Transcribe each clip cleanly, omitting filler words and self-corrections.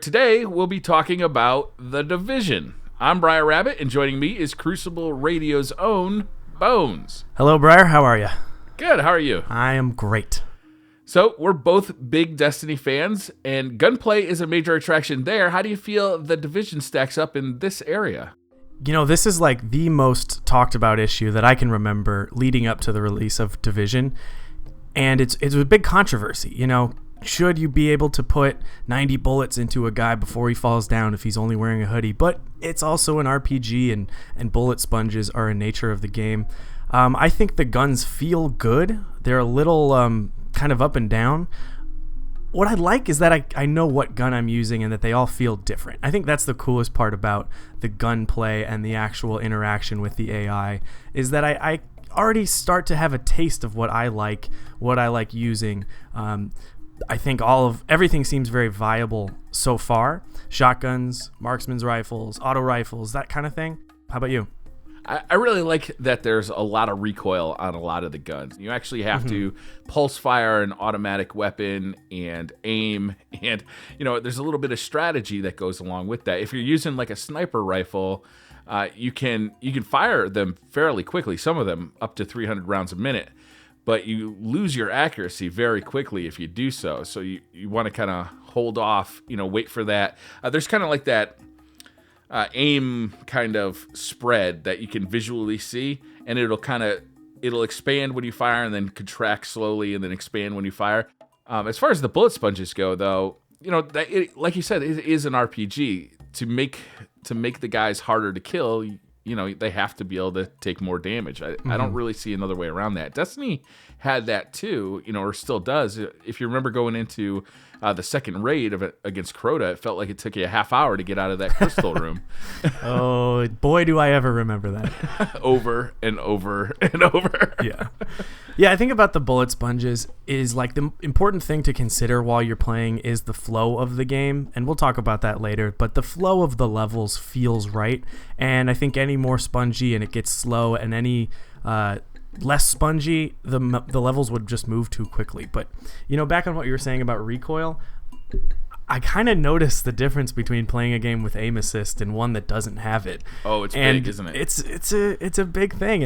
Today, we'll be talking about The Division. I'm Briar Rabbit, and joining me is Crucible Radio's own Bonez. Hello, Briar. How are you? Good. How are you? I am great. So, we're both big Destiny fans, and Gunplay is a major attraction there. How do you feel The Division stacks up in this area? You know, this is like the most talked about issue that I can remember leading up to the release of Division, and it's a big controversy. You know, should you be able to put 90 bullets into a guy before he falls down if he's only wearing a hoodie? But it's also an RPG, and bullet sponges are a nature of the game. I think the guns feel good. They're a little kind of up and down. What I like is that I know what gun I'm using and that they all feel different. I think that's the coolest part about the gunplay and the actual interaction with the AI is that I already start to have a taste of what I like using. I think everything seems very viable so far. Shotguns, marksman's rifles, auto rifles, that kind of thing. How about you? I really like that there's a lot of recoil on a lot of the guns. You actually have to pulse fire an automatic weapon and aim, and there's a little bit of strategy that goes along with that. If you're using like a sniper rifle, you can fire them fairly quickly, some of them up to 300 rounds a minute, but you lose your accuracy very quickly if you do so. So you want to kind of hold off, wait for that. There's kind of like that aim kind of spread that you can visually see, and it'll expand when you fire and then contract slowly and then expand when you fire. As far as the bullet sponges go, though, like you said, it is an RPG. To make the guys harder to kill, they have to be able to take more damage. I don't really see another way around that. Destiny had that too, or still does. If you remember going into the second raid against Crota, it felt like it took you a half hour to get out of that crystal room. Oh, boy, do I ever remember that. Over and over and over. Yeah, I think about the bullet sponges is like the important thing to consider while you're playing is the flow of the game, and we'll talk about that later, but the flow of the levels feels right, and I think any more spongy and it gets slow, and any less spongy, the levels would just move too quickly. But back on what you were saying about recoil, I kind of noticed the difference between playing a game with aim assist and one that doesn't have it. Oh, it's big, isn't it? It's a big thing,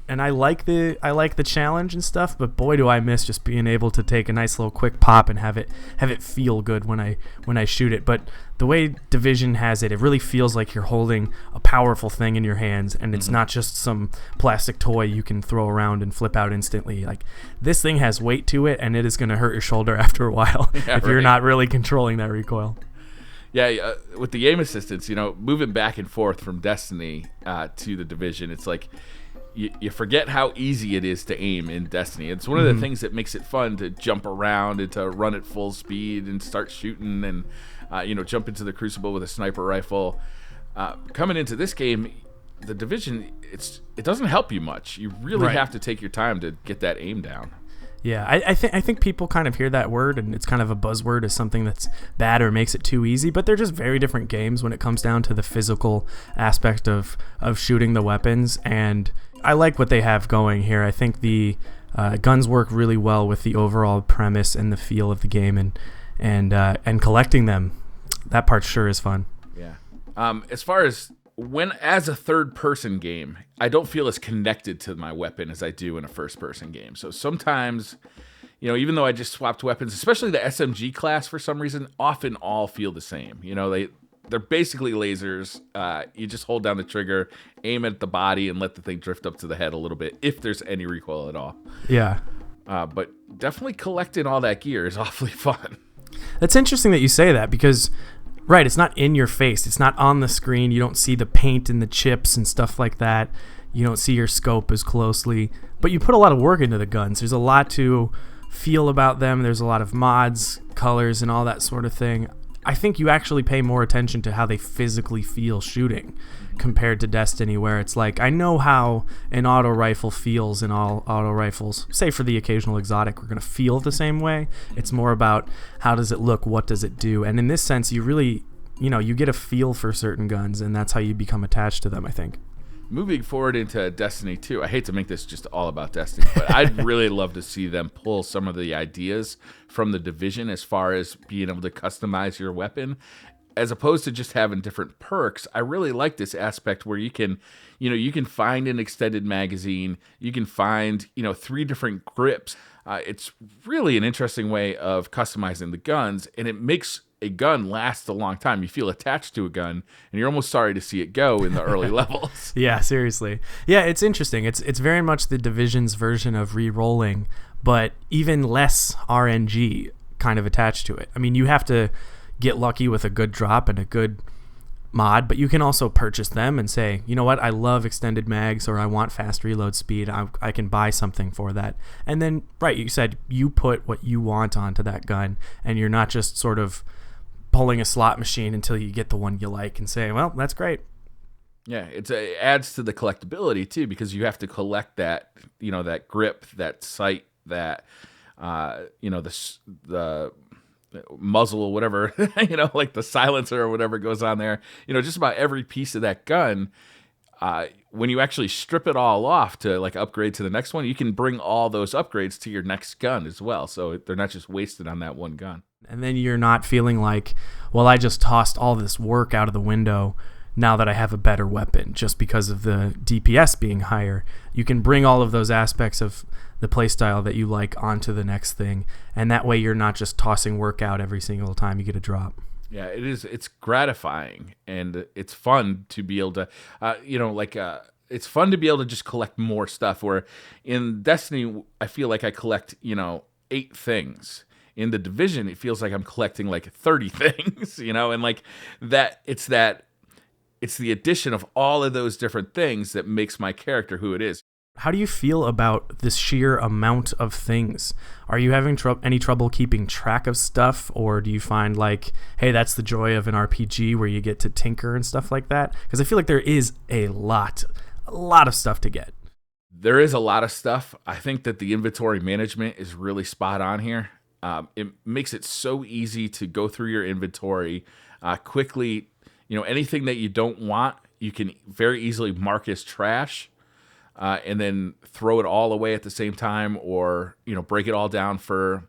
and I like the challenge and stuff. But boy, do I miss just being able to take a nice little quick pop and have it feel good when I shoot it. But the way Division has it really feels like you're holding a powerful thing in your hands, and it's not just some plastic toy you can throw around and flip out instantly. Like, this thing has weight to it, and it is going to hurt your shoulder after a while if you're not really controlling that recoil. Yeah, with the aim assistance, moving back and forth from Destiny to the Division, it's like you forget how easy it is to aim in Destiny. It's one of the things that makes it fun to jump around and to run at full speed and start shooting and jump into the Crucible with a sniper rifle. Coming into this game, the Division, it doesn't help you much. You really have to take your time to get that aim down. Yeah, I think people kind of hear that word, and it's kind of a buzzword as something that's bad or makes it too easy, but they're just very different games when it comes down to the physical aspect of shooting the weapons, and I like what they have going here. I think the guns work really well with the overall premise and the feel of the game, and collecting them, that part sure is fun. Yeah. As far as as a third-person game, I don't feel as connected to my weapon as I do in a first-person game. So sometimes, even though I just swapped weapons, especially the SMG class for some reason, often all feel the same. They're basically lasers. You just hold down the trigger, aim at the body, and let the thing drift up to the head a little bit, if there's any recoil at all. Yeah. But definitely collecting all that gear is awfully fun. That's interesting that you say that because, right, it's not in your face. It's not on the screen. You don't see the paint and the chips and stuff like that. You don't see your scope as closely. But you put a lot of work into the guns. There's a lot to feel about them. There's a lot of mods, colors, and all that sort of thing. I think you actually pay more attention to how they physically feel shooting compared to Destiny, where it's like, I know how an auto rifle feels, and all auto rifles, say for the occasional exotic, are going to feel the same way. It's more about how does it look, what does it do, and in this sense, you really, you get a feel for certain guns, and that's how you become attached to them, I think. Moving forward into Destiny 2, I hate to make this just all about Destiny, but I'd really love to see them pull some of the ideas from the Division as far as being able to customize your weapon. as opposed to just having different perks, I really like this aspect where you can find an extended magazine, you can find, 3 different grips. It's really an interesting way of customizing the guns, and it makes a gun last a long time. You feel attached to a gun, and you're almost sorry to see it go in the early levels. Yeah, seriously. Yeah, it's interesting. It's very much the Division's version of re-rolling, but even less RNG kind of attached to it. I mean, you have to get lucky with a good drop and a good mod, but you can also purchase them and say, you know what, I love extended mags, or I want fast reload speed. I can buy something for that. And then, right, you said you put what you want onto that gun, and you're not just sort of pulling a slot machine until you get the one you like and say, well, that's great. Yeah, it adds to the collectability too, because you have to collect that, that grip, that sight, that, the muzzle or whatever, like the silencer or whatever goes on there. Just about every piece of that gun. When you actually strip it all off to like upgrade to the next one, you can bring all those upgrades to your next gun as well. So they're not just wasted on that one gun. And then you're not feeling like, well, I just tossed all this work out of the window now that I have a better weapon just because of the DPS being higher. You can bring all of those aspects of the playstyle that you like onto the next thing. And that way you're not just tossing work out every single time you get a drop. Yeah, it is. It's gratifying, and it's fun to be able to, it's fun to be able to just collect more stuff. Where in Destiny, I feel like I collect, 8 things. In the Division, it feels like I'm collecting like 30 things, and like that. It's the addition of all of those different things that makes my character who it is. How do you feel about this sheer amount of things? Are you having any trouble keeping track of stuff, or do you find like, hey, that's the joy of an RPG where you get to tinker and stuff like that? Because I feel like there is a lot of stuff to get. There is a lot of stuff. I think that the inventory management is really spot on here. It makes it so easy to go through your inventory quickly. Anything that you don't want, you can very easily mark as trash. And then throw it all away at the same time, or break it all down for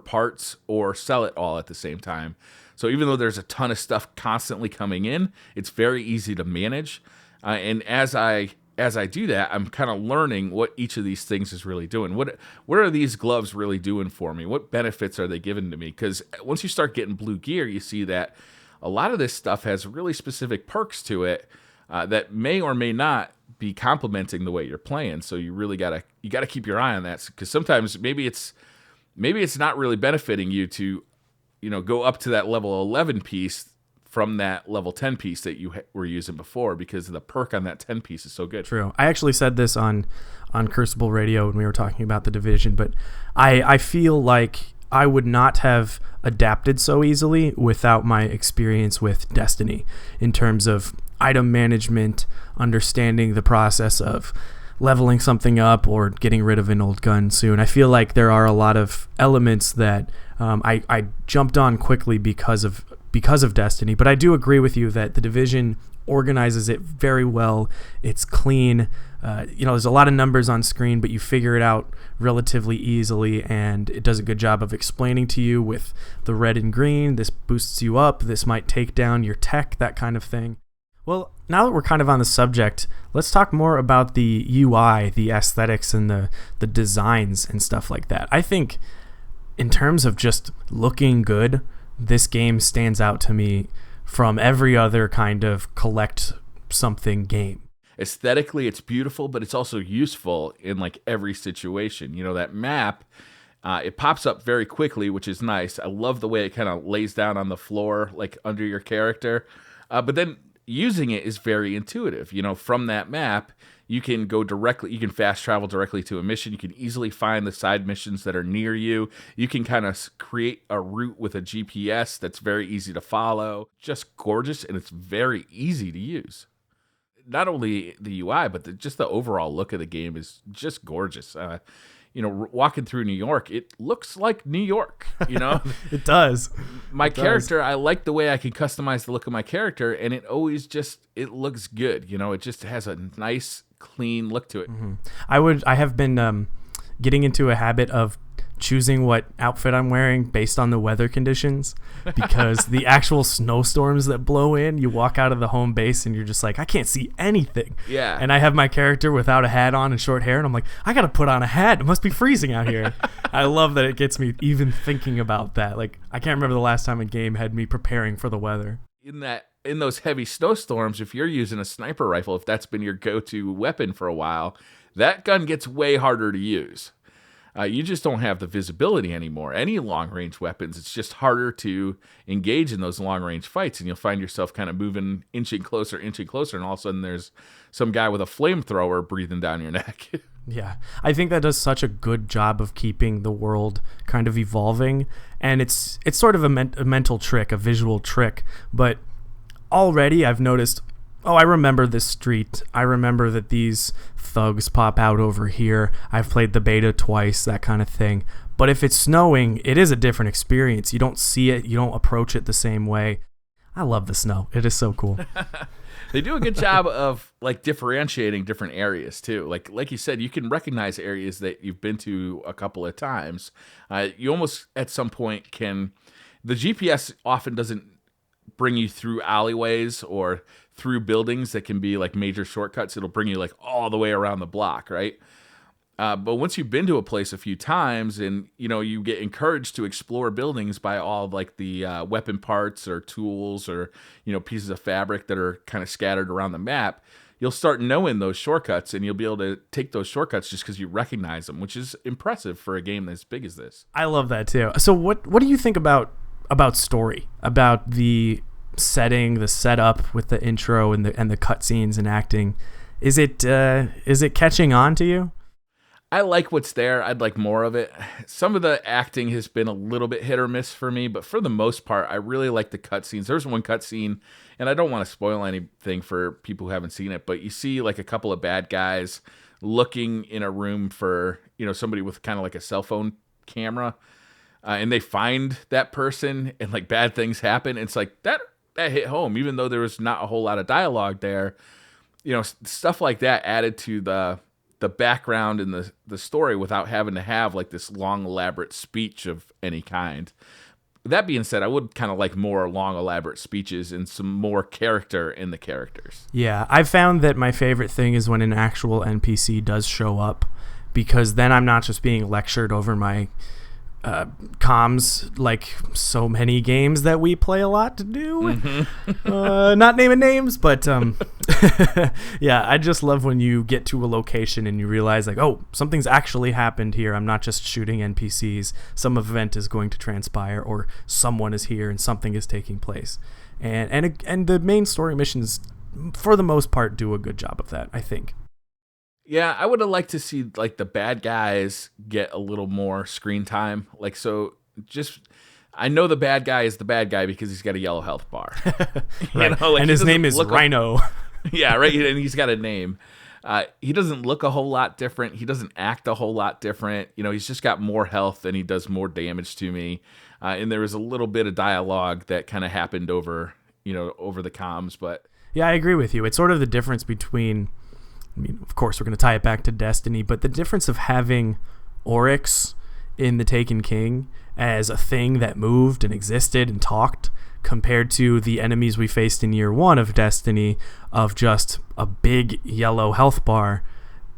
parts, or sell it all at the same time. So even though there's a ton of stuff constantly coming in, it's very easy to manage. And as I do that, I'm kind of learning what each of these things is really doing. What are these gloves really doing for me? What benefits are they giving to me? Because once you start getting blue gear, you see that a lot of this stuff has really specific perks to it that may or may not be complementing the way you're playing. So you really gotta keep your eye on that, because sometimes maybe it's not really benefiting you to go up to that level 11 piece from that level 10 piece that you were using before, because the perk on that 10 piece is so good. True. I actually said this on Crucible Radio when we were talking about the Division, but I feel like I would not have adapted so easily without my experience with Destiny in terms of item management, understanding the process of leveling something up or getting rid of an old gun soon. I feel like there are a lot of elements that I jumped on quickly because of Destiny, but I do agree with you that the Division organizes it very well. It's clean. There's a lot of numbers on screen, but you figure it out relatively easily, and it does a good job of explaining to you with the red and green. This boosts you up. This might take down your tech, that kind of thing. Well, now that we're kind of on the subject, let's talk more about the UI, the aesthetics, and the designs and stuff like that. I think in terms of just looking good, this game stands out to me from every other kind of collect something game. Aesthetically, it's beautiful, but it's also useful in like every situation. That map, it pops up very quickly, which is nice. I love the way it kind of lays down on the floor, like under your character. But then using it is very intuitive. From that map, you can fast travel directly to a mission. You can easily find the side missions that are near you. You can kind of create a route with a GPS that's very easy to follow. Just gorgeous, and it's very easy to use. Not only the UI, but just the overall look of the game is just gorgeous. Walking through New York, it looks like New York, It does. My character, I like the way I can customize the look of my character, and it always it looks good. It just has a nice, clean look to it. Mm-hmm. I have been getting into a habit of choosing what outfit I'm wearing based on the weather conditions, because the actual snowstorms that blow in, you walk out of the home base and you're just like, I can't see anything. Yeah. And I have my character without a hat on and short hair, and I'm like, I gotta put on a hat. It must be freezing out here. I love that it gets me even thinking about that. Like, I can't remember the last time a game had me preparing for the weather. In those heavy snowstorms, if you're using a sniper rifle, if that's been your go-to weapon for a while, that gun gets way harder to use. You just don't have the visibility anymore. Any long-range weapons, it's just harder to engage in those long-range fights, and you'll find yourself kind of moving, inching closer, and all of a sudden there's some guy with a flamethrower breathing down your neck. Yeah, I think that does such a good job of keeping the world kind of evolving, and it's sort of a mental trick, a visual trick, but already I've noticed, I remember this street. I remember that these thugs pop out over here. I've played the beta twice, that kind of thing. But if it's snowing, it is a different experience. You don't see it. You don't approach it the same way. I love the snow. It is so cool. They do a good job of like differentiating different areas too. Like you said, you can recognize areas that you've been to a couple of times. You almost at some point can. The GPS often doesn't bring you through alleyways or through buildings that can be like major shortcuts. It'll bring you like all the way around the block, right? But once you've been to a place a few times and, you get encouraged to explore buildings by all like the weapon parts or tools or, pieces of fabric that are kind of scattered around the map, you'll start knowing those shortcuts and you'll be able to take those shortcuts just because you recognize them, which is impressive for a game as big as this. I love that too. So what do you think about story, about the setting, the setup with the intro and the cutscenes and acting? Is it catching on to you? I like what's there. I'd like more of it. Some of the acting has been a little bit hit or miss for me, but for the most part, I really like the cutscenes. There's one cutscene, and I don't want to spoil anything for people who haven't seen it, but you see like a couple of bad guys looking in a room for, somebody with kind of like a cell phone camera, and they find that person, and like bad things happen. It's like that hit home, even though there was not a whole lot of dialogue there. Stuff like that added to the background and the story without having to have like this long elaborate speech of any kind. That being said, I would kind of like more long elaborate speeches and some more character in the characters. Yeah, I've found that my favorite thing is when an actual NPC does show up, because then I'm not just being lectured over my comms like so many games that we play a lot to do. Mm-hmm. Not naming names, but yeah, I just love when you get to a location and you realize like, oh, something's actually happened here. I'm not just shooting NPCs. Some event is going to transpire, or someone is here and something is taking place. And the main story missions, for the most part, do a good job of that, I think. Yeah, I would have liked to see like the bad guys get a little more screen time. Like, so just, I know the bad guy is the bad guy because he's got a yellow health bar. Right. And his name is Rhino. Yeah, right. And he's got a name. He doesn't look a whole lot different. He doesn't act a whole lot different. He's just got more health and he does more damage to me. And there was a little bit of dialogue that kind of happened over the comms. But yeah, I agree with you. It's sort of the difference between, of course, we're going to tie it back to Destiny, but the difference of having Oryx in the Taken King as a thing that moved and existed and talked, compared to the enemies we faced in year one of Destiny of just a big yellow health bar.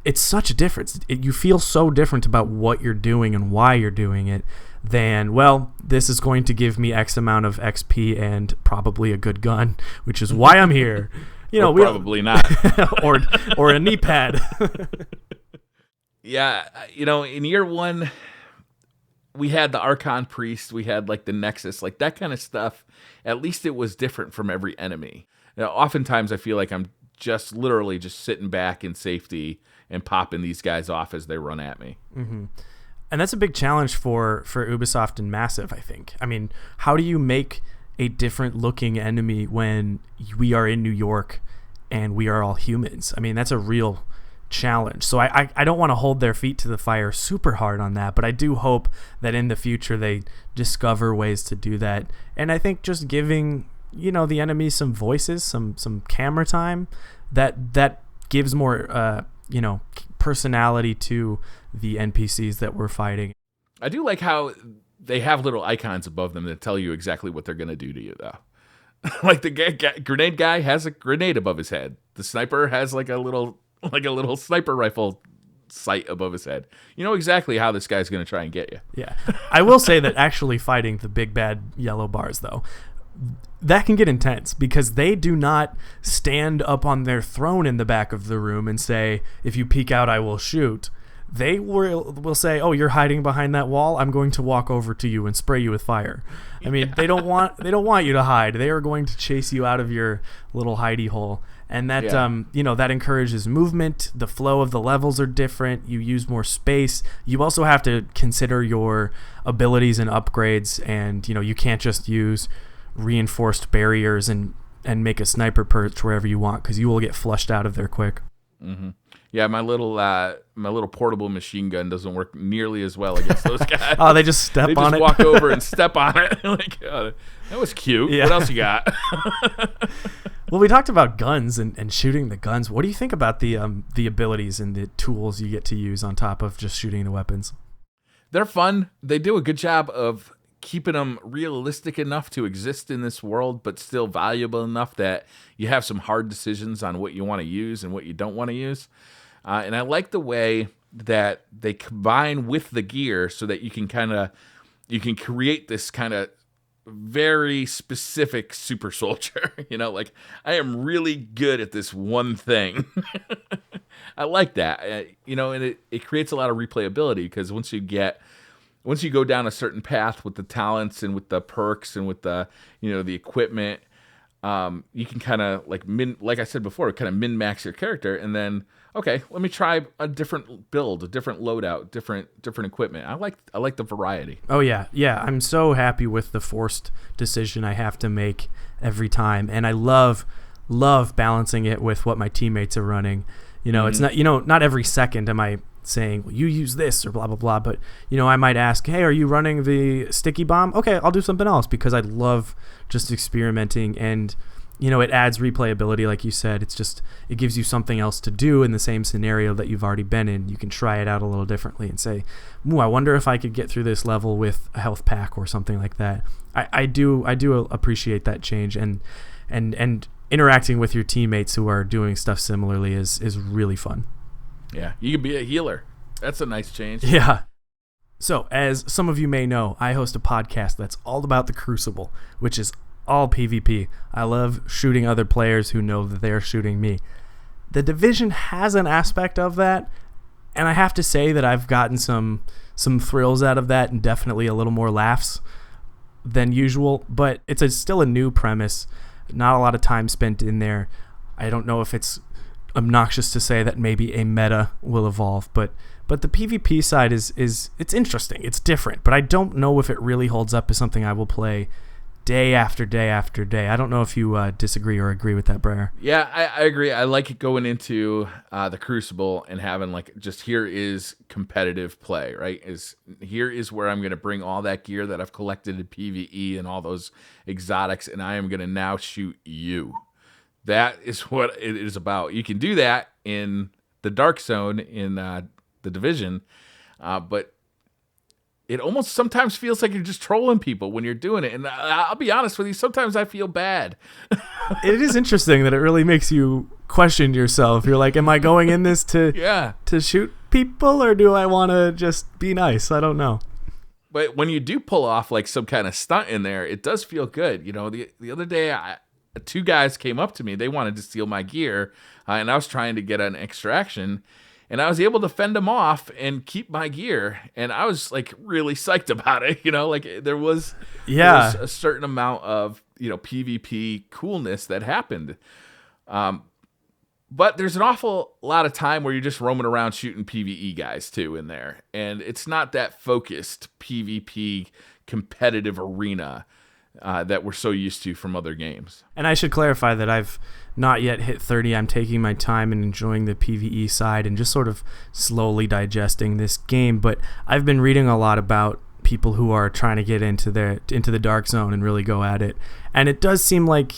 It's such a difference. You feel so different about what you're doing and why you're doing it than, well, this is going to give me X amount of XP and probably a good gun, which is why I'm here. Probably not. or a knee pad. Yeah, in year one, we had the Archon Priest, we had like the Nexus, like that kind of stuff. At least it was different from every enemy. Oftentimes I feel like I'm just literally just sitting back in safety and popping these guys off as they run at me. Mm-hmm. And that's a big challenge for Ubisoft and Massive, I think. I mean, how do you make a different looking enemy when we are in New York and we are all humans? I mean, that's a real challenge. So I don't want to hold their feet to the fire super hard on that, but I do hope that in the future they discover ways to do that. And I think just giving, the enemy some voices, some camera time, that gives more, personality to the NPCs that we're fighting. I do like how they have little icons above them that tell you exactly what they're going to do to you, though. Like the grenade guy has a grenade above his head. The sniper has like a little sniper rifle sight above his head. You know exactly how this guy's going to try and get you. Yeah. I will say that actually fighting the big bad yellow bars, though, that can get intense because they do not stand up on their throne in the back of the room and say, if you peek out, I will shoot. They will say, oh, you're hiding behind that wall. I'm going to walk over to you and spray you with fire. I mean, they don't want you to hide. They are going to chase you out of your little hidey hole. And that, that encourages movement. The flow of the levels are different. You use more space. You also have to consider your abilities and upgrades. And, you can't just use reinforced barriers and make a sniper perch wherever you want because you will get flushed out of there quick. Mm-hmm. Yeah, my little portable machine gun doesn't work nearly as well against those guys. Oh, they just step on it. They just walk over and step on it. Like, oh, that was cute. Yeah. What else you got? Well, we talked about guns and shooting the guns. What do you think about the abilities and the tools you get to use on top of just shooting the weapons? They're fun. They do a good job of keeping them realistic enough to exist in this world, but still valuable enough that you have some hard decisions on what you want to use and what you don't want to use. And I like the way that they combine with the gear so that you can create this kind of very specific super soldier. Like I am really good at this one thing. I like that. And it creates a lot of replayability because once you go down a certain path with the talents and with the perks and with the the equipment, you can kind of like I said before, kind of min-max your character, and then okay, let me try a different build, a different loadout, different equipment. I like the variety. Oh yeah. I'm so happy with the forced decision I have to make every time, and I love balancing it with what my teammates are running. It's not not every second am I saying, well, you use this or blah blah blah, but I might ask, hey, are you running the sticky bomb? Okay, I'll do something else because I love just experimenting, and it adds replayability. Like you said, it gives you something else to do in the same scenario that you've already been in. You can try it out a little differently and say, I wonder if I could get through this level with a health pack or something like that. I do appreciate that change, and interacting with your teammates who are doing stuff similarly is really fun. Yeah, you can be a healer. That's a nice change. Yeah. So, as some of you may know, I host a podcast that's all about the Crucible, which is all PvP. I love shooting other players who know that they're shooting me. The Division has an aspect of that, and I have to say that I've gotten some thrills out of that and definitely a little more laughs than usual, but it's still a new premise. Not a lot of time spent in there. I don't know if it's obnoxious to say that maybe a meta will evolve, but the PvP side is it's interesting. It's different, but I don't know if it really holds up as something I will play day after day after day. I don't know if you disagree or agree with that, Briar. Yeah, I agree. I like going into the Crucible and having just here is competitive play, right? Here is where I'm going to bring all that gear that I've collected in PvE and all those exotics, and I am going to now shoot you. That is what it is about. You can do that in the Dark Zone in the Division, but it almost sometimes feels like you're just trolling people when you're doing it. And I'll be honest with you, sometimes I feel bad. It is interesting that it really makes you question yourself. You're like, am I going in this to shoot people, or do I want to just be nice? I don't know. But when you do pull off some kind of stunt in there, it does feel good. The other day, two guys came up to me. They wanted to steal my gear, and I was trying to get an extraction. And I was able to fend them off and keep my gear. And I was really psyched about it. There was a certain amount of, PvP coolness that happened. But there's an awful lot of time where you're just roaming around shooting PvE guys too in there. And it's not that focused PvP competitive arena that we're so used to from other games. And I should clarify that I've not yet hit 30. I'm taking my time and enjoying the PvE side and just sort of slowly digesting this game. But I've been reading a lot about people who are trying to get into the Dark Zone and really go at it. And it does seem like,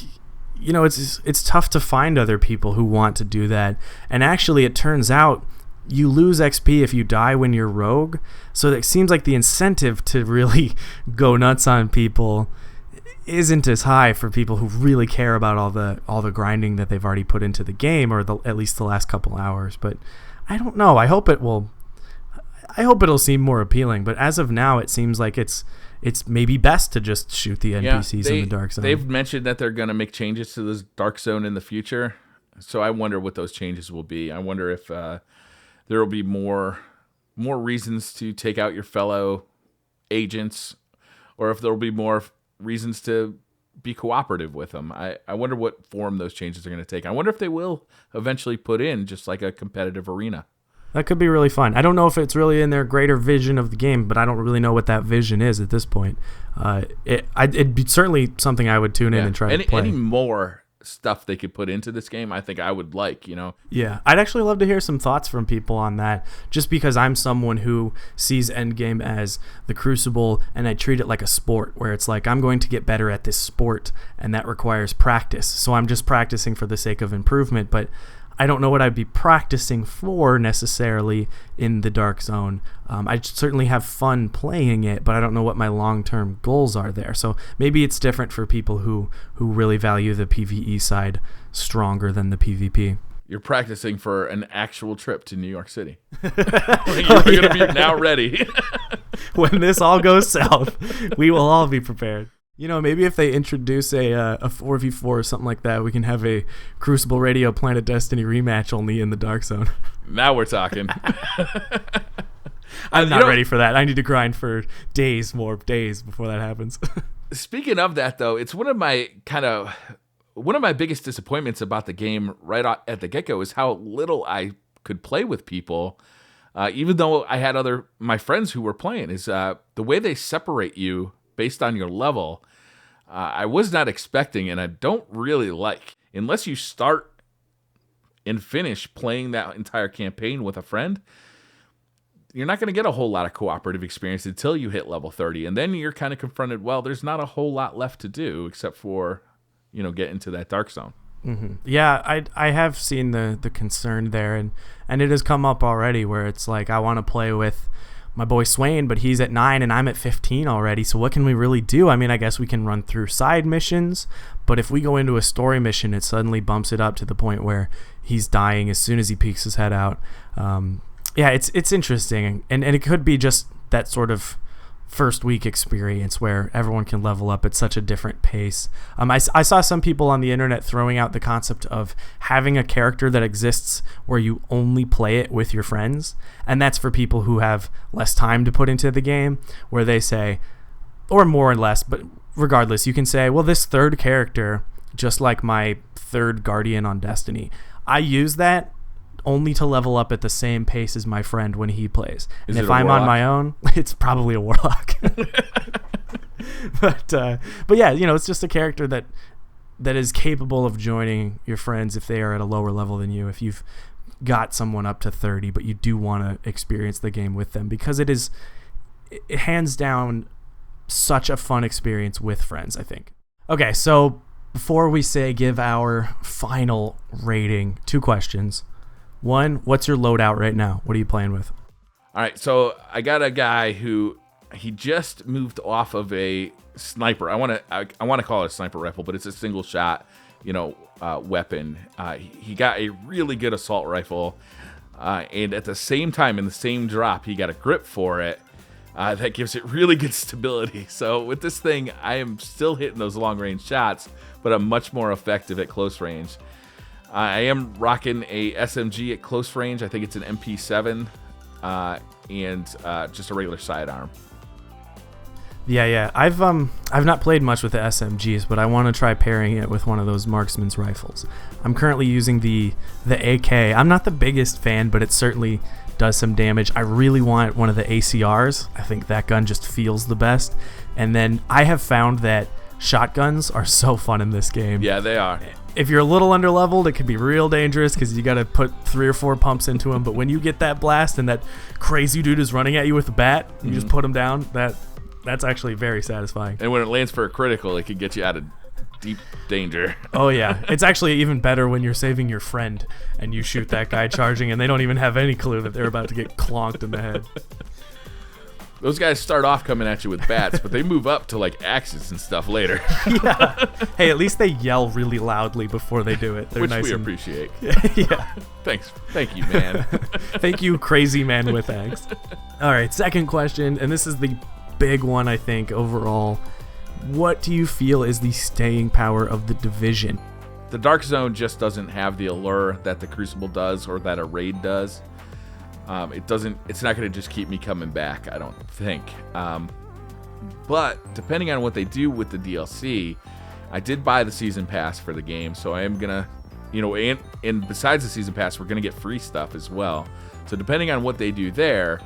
it's tough to find other people who want to do that. And actually, it turns out you lose XP if you die when you're rogue. So it seems like the incentive to really go nuts on people isn't as high for people who really care about all the grinding that they've already put into the game, or at least the last couple hours. But I don't know. I hope it'll seem more appealing. But as of now, it seems like it's maybe best to just shoot the NPCs in the Dark Zone. They've mentioned that they're going to make changes to this Dark Zone in the future. So I wonder what those changes will be. I wonder if there will be more reasons to take out your fellow agents, or if there will be more reasons to be cooperative with them. I wonder what form those changes are going to take. I wonder if they will eventually put in just like a competitive arena. That could be really fun. I don't know if it's really in their greater vision of the game, but I don't really know what that vision is at this point. It'd be certainly something I would tune in and try to play. Any more stuff they could put into this game, I think I would like, Yeah, I'd actually love to hear some thoughts from people on that, just because I'm someone who sees Endgame as the Crucible, and I treat it like a sport, where it's like, I'm going to get better at this sport, and that requires practice. So I'm just practicing for the sake of improvement, but I don't know what I'd be practicing for necessarily in the Dark Zone. I certainly have fun playing it, but I don't know what my long-term goals are there. So maybe it's different for people who really value the PvE side stronger than the PvP. You're practicing for an actual trip to New York City. You're going to be now ready. When this all goes south, we will all be prepared. Maybe if they introduce a 4v4 or something like that, we can have a Crucible Radio Planet Destiny rematch only in the Dark Zone. Now we're talking. I'm not ready for that. I need to grind for more days before that happens. Speaking of that, though, it's one of my biggest disappointments about the game right at the get-go is how little I could play with people, even though I had my friends who were playing, is the way they separate you based on your level. I was not expecting, and I don't really like. Unless you start and finish playing that entire campaign with a friend, you're not going to get a whole lot of cooperative experience until you hit level 30. And then you're kind of confronted, well, there's not a whole lot left to do except for, get into that Dark Zone. Mm-hmm. Yeah, I have seen the concern there, and it has come up already where it's like, I want to play with my boy Swain, but he's at 9 and I'm at 15 already. So what can we really do? I mean, I guess we can run through side missions, but if we go into a story mission, it suddenly bumps it up to the point where he's dying as soon as he peeks his head out. Yeah, it's interesting, and it could be just that sort of first week experience where everyone can level up at such a different pace. I saw some people on the internet throwing out the concept of having a character that exists where you only play it with your friends, and that's for people who have less time to put into the game, where they say, or more or less, but regardless, you can say, well, this third character, just like my third Guardian on Destiny, I use that only to level up at the same pace as my friend when he plays. And if I'm on my own, it's probably a warlock. But yeah, it's just a character that is capable of joining your friends if they are at a lower level than you. If you've got someone up to 30, but you do want to experience the game with them, because it hands down such a fun experience with friends, I think. Okay, so before we give our final rating, 2 questions. 1, what's your loadout right now? What are you playing with? All right, so I got a guy who he just moved off of a sniper. I want to call it a sniper rifle, but it's a single shot, weapon. He got a really good assault rifle, and at the same time, in the same drop, he got a grip for it that gives it really good stability. So with this thing, I am still hitting those long range shots, but I'm much more effective at close range. I am rocking a SMG at close range. I think it's an MP7 and just a regular sidearm. Yeah. I've not played much with the SMGs, but I want to try pairing it with one of those marksman's rifles. I'm currently using the AK. I'm not the biggest fan, but it certainly does some damage. I really want one of the ACRs. I think that gun just feels the best. And then I have found that shotguns are so fun in this game. Yeah, they are. If you're a little underleveled, it can be real dangerous because you got to put 3 or 4 pumps into them. But when you get that blast and that crazy dude is running at you with a bat, you just put him down. That's actually very satisfying. And when it lands for a critical, it can get you out of deep danger. Oh, yeah. It's actually even better when you're saving your friend and you shoot that guy charging and they don't even have any clue that they're about to get clonked in the head. Those guys start off coming at you with bats, but they move up to like axes and stuff later. Yeah. Hey, at least they yell really loudly before they do it. They're Which nice we and... appreciate. Yeah. Thanks. Thank you, man. Thank you, crazy man with axe. All right, second question, and this is the big one, I think, overall. What do you feel is the staying power of the Division? The Dark Zone just doesn't have the allure that the Crucible does or that a raid does. It's not going to just keep me coming back, I don't think. But depending on what they do with the DLC, I did buy the season pass for the game, so I am going to, and besides the season pass, we're going to get free stuff as well. So depending on what they do there,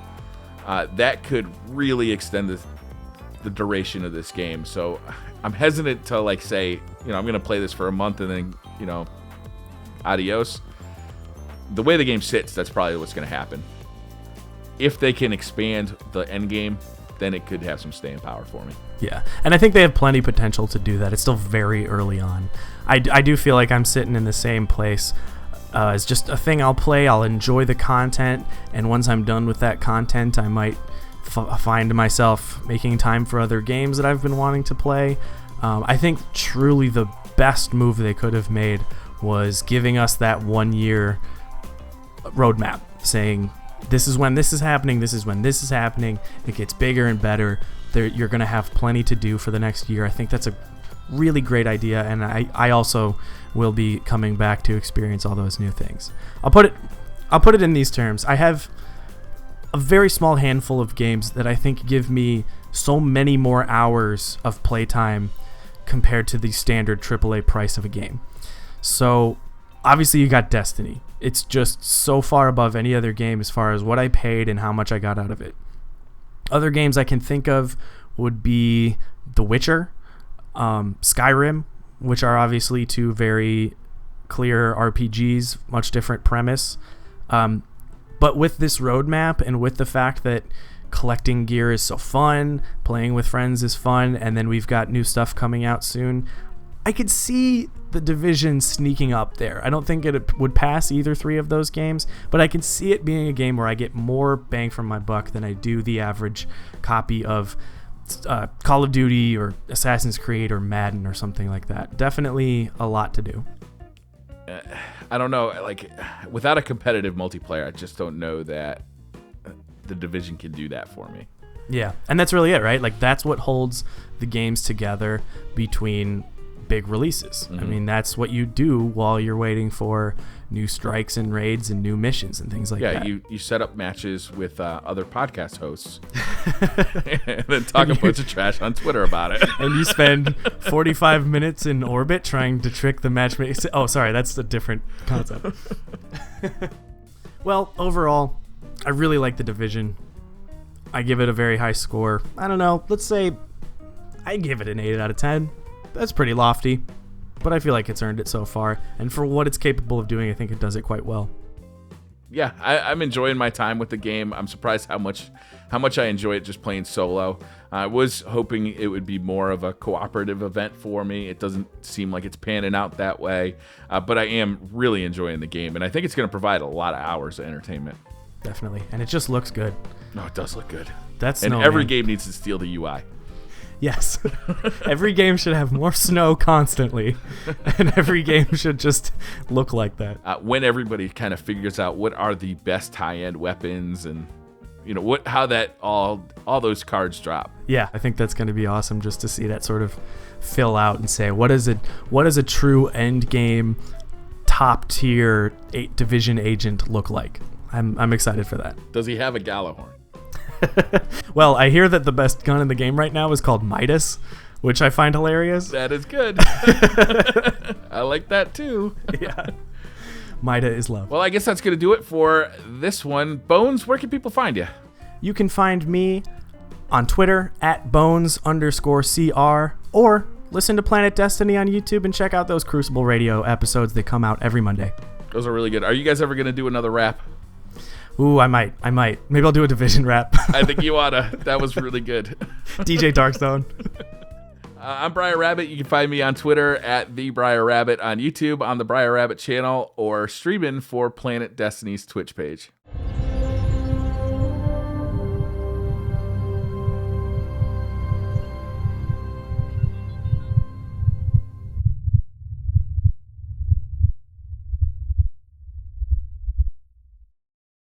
that could really extend the duration of this game. So I'm hesitant to like say, I'm going to play this for a month and then, adios. The way the game sits, that's probably what's going to happen. If they can expand the end game, then it could have some staying power for me. Yeah, and I think they have plenty potential to do that. It's still very early on. I do feel like I'm sitting in the same place. It's just a thing I'll play. I'll enjoy the content, and once I'm done with that content, I might find myself making time for other games that I've been wanting to play. I think truly the best move they could have made was giving us that 1 year roadmap, saying this is when this is happening, this is when this is happening. It gets bigger and better. You're going to have plenty to do for the next year. I think that's a really great idea, and I also will be coming back to experience all those new things. I'll put it in these terms. I have a very small handful of games that I think give me so many more hours of playtime compared to the standard AAA price of a game. So obviously you got Destiny. It's just so far above any other game as far as what I paid and how much I got out of it. Other games I can think of would be The Witcher, Skyrim, which are obviously two very clear RPGs, much different premise. But with this roadmap and with the fact that collecting gear is so fun, playing with friends is fun, and then we've got new stuff coming out soon, I could see the Division sneaking up there. I don't think it would pass either three of those games, but I can see it being a game where I get more bang for my buck than I do the average copy of Call of Duty or Assassin's Creed or Madden or something like that. Definitely a lot to do. I don't know. Like, without a competitive multiplayer, I just don't know that the Division can do that for me. Yeah, and that's really it, right? Like, that's what holds the games together between big releases. Mm-hmm. I mean, that's what you do while you're waiting for new strikes and raids and new missions and things like that. Yeah, you set up matches with other podcast hosts and then talk a bunch of trash on Twitter about it. And you spend 45 minutes in orbit trying to trick the matchmaker. Oh, sorry, that's a different concept. Well, overall, I really like the Division. I give it a very high score. I don't know, let's say I give it an 8 out of 10. That's pretty lofty, but I feel like it's earned it so far. And for what it's capable of doing, I think it does it quite well. Yeah, I'm enjoying my time with the game. I'm surprised how much I enjoy it just playing solo. I was hoping it would be more of a cooperative event for me. It doesn't seem like it's panning out that way, but I am really enjoying the game, and I think it's going to provide a lot of hours of entertainment. Definitely, and it just looks good. No, it does look good. Every game needs to steal the UI. Yes. Every game should have more snow constantly, and every game should just look like that. When everybody kind of figures out what are the best high-end weapons and how that all those cards drop. Yeah, I think that's going to be awesome just to see that sort of fill out and say what is a true end game top tier Division agent look like. I'm excited for that. Does he have a Galahorn? Well, I hear that the best gun in the game right now is called Midas, which I find hilarious. That is good. I like that too. Yeah. Mida is love. Well, I guess that's going to do it for this one. Bonez, where can people find you? You can find me on Twitter at Bonez_CR, or listen to Planet Destiny on YouTube and check out those Crucible Radio episodes that come out every Monday. Those are really good. Are you guys ever going to do another rap? Ooh, I might. Maybe I'll do a Division rap. I think you oughta. That was really good. DJ Darkstone. I'm Briar Rabbit. You can find me on Twitter at the Briar Rabbit, on YouTube on the Briar Rabbit channel, or streaming for Planet Destiny's Twitch page.